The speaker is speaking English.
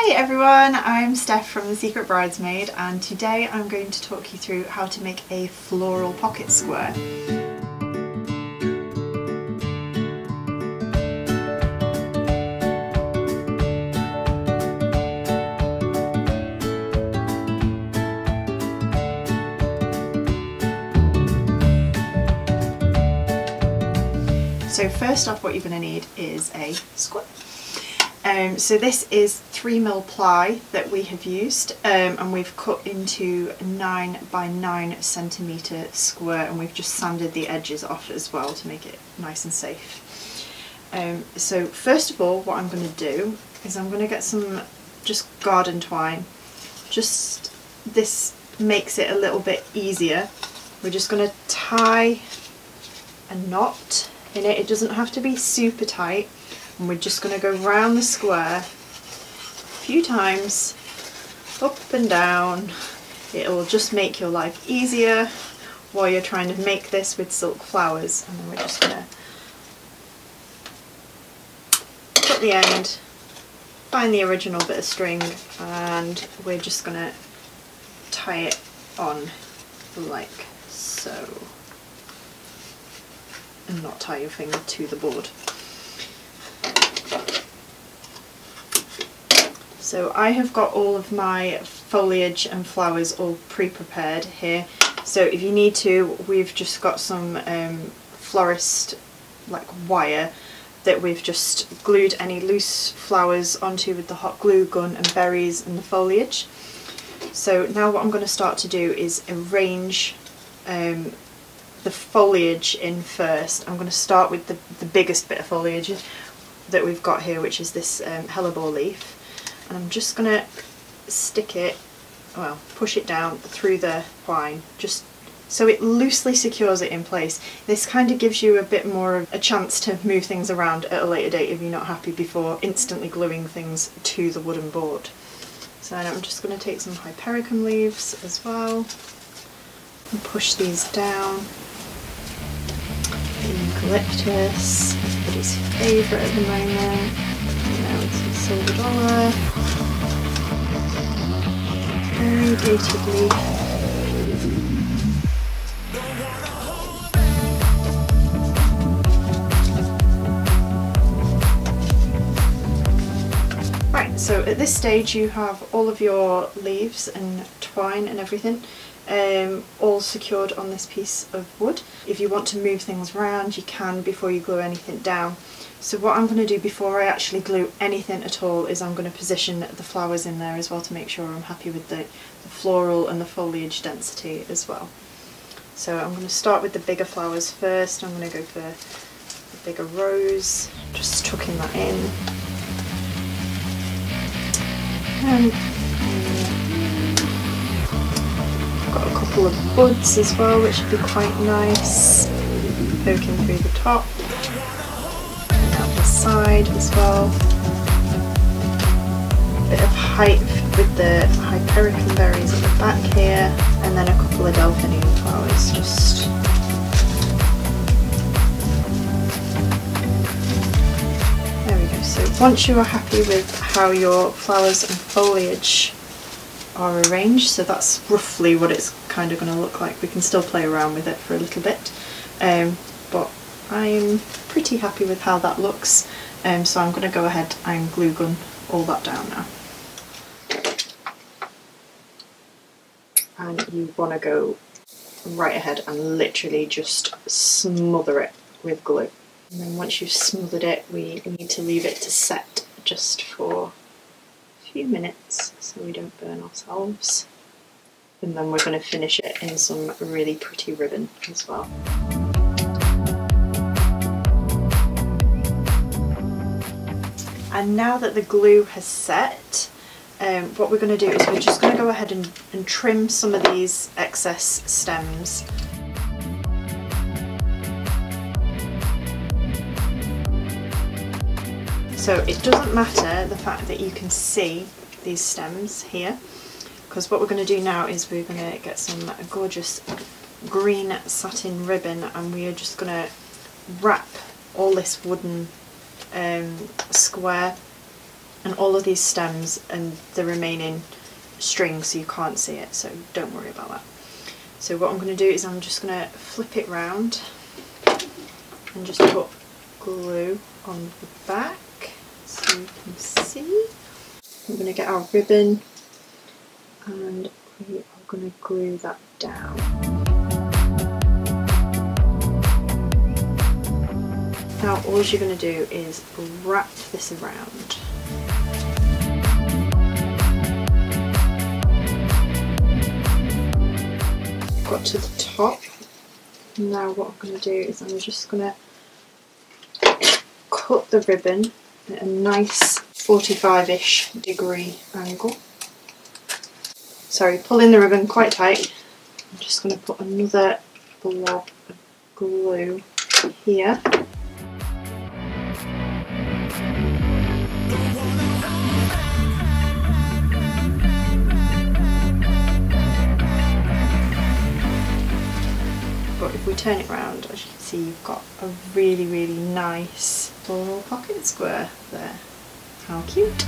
Hi everyone, I'm Steph from the Secret Bridesmaid, and today I'm going to talk you through how to make a floral pocket square. So first off, what you're going to need is a square. So this is 3mm ply that we have used, and we've cut into 9 by 9 centimetre square, and we've just sanded the edges off as well to make it nice and safe. So first of all, what I'm going to do is I'm going to get some just garden twine. Just this makes it a little bit easier. We're just going to tie a knot in it. It doesn't have to be super tight. And we're just going to go round the square a few times, up and down. It'll just make your life easier while you're trying to make this with silk flowers. And then we're just going to put the end, find the original bit of string, and we're just going to tie it on like so. And not tie your finger to the board. So I have got all of my foliage and flowers all pre-prepared here. So if you need to, we've just got some florist like wire that we've just glued any loose flowers onto with the hot glue gun and berries and the foliage. So now what I'm going to start to do is arrange the foliage in first. I'm going to start with the biggest bit of foliage that we've got here, which is this hellebore leaf. And I'm just going to stick it, well, push it down through the twine, just so it loosely secures it in place. This kind of gives you a bit more of a chance to move things around at a later date if you're not happy before instantly gluing things to the wooden board. So I'm just going to take some hypericum leaves as well and push these down. Eucalyptus, everybody's favourite at the moment. Now with some silver dollar. Very dated leaf. Right, so at this stage you have all of your leaves and twine and everything all secured on this piece of wood. If you want to move things around, you can before you glue anything down. So what I'm going to do before I actually glue anything at all is I'm going to position the flowers in there as well to make sure I'm happy with the floral and the foliage density as well. So I'm going to start with the bigger flowers first. I'm going to go for the bigger rose, just tucking that in. And I've got a couple of buds as well, which would be quite nice, poking through the top. Side as well. Bit of height with the hypericum berries at the back here, and then a couple of delphinium flowers. Just there we go. So once you are happy with how your flowers and foliage are arranged, so that's roughly what it's kind of going to look like. We can still play around with it for a little bit, but I'm pretty happy with how that looks, so I'm going to go ahead and glue gun all that down now. And you want to go right ahead and literally just smother it with glue. And then once you've smothered it, we need to leave it to set just for a few minutes so we don't burn ourselves. And then we're going to finish it in some really pretty ribbon as well. And now that the glue has set, what we're going to do is we're just going to go ahead and trim some of these excess stems. So it doesn't matter the fact that you can see these stems here, because what we're going to do now is we're going to get some gorgeous green satin ribbon, and we are just going to wrap all this wooden square And all of these stems and the remaining string, so you can't see it, so don't worry about that. So what I'm going to do is I'm just going to flip it round and just put glue on the back so you can see. I'm going to get our ribbon and we are going to glue that down. Now all you're going to do is wrap this around. Got to the top. Now what I'm going to do is I'm just going to cut the ribbon at a nice 45-ish degree angle. Sorry, pulling the ribbon quite tight. I'm just going to put another blob of glue here. But if we turn it round, as you can see, you've got a really, really nice floral pocket square there. How cute!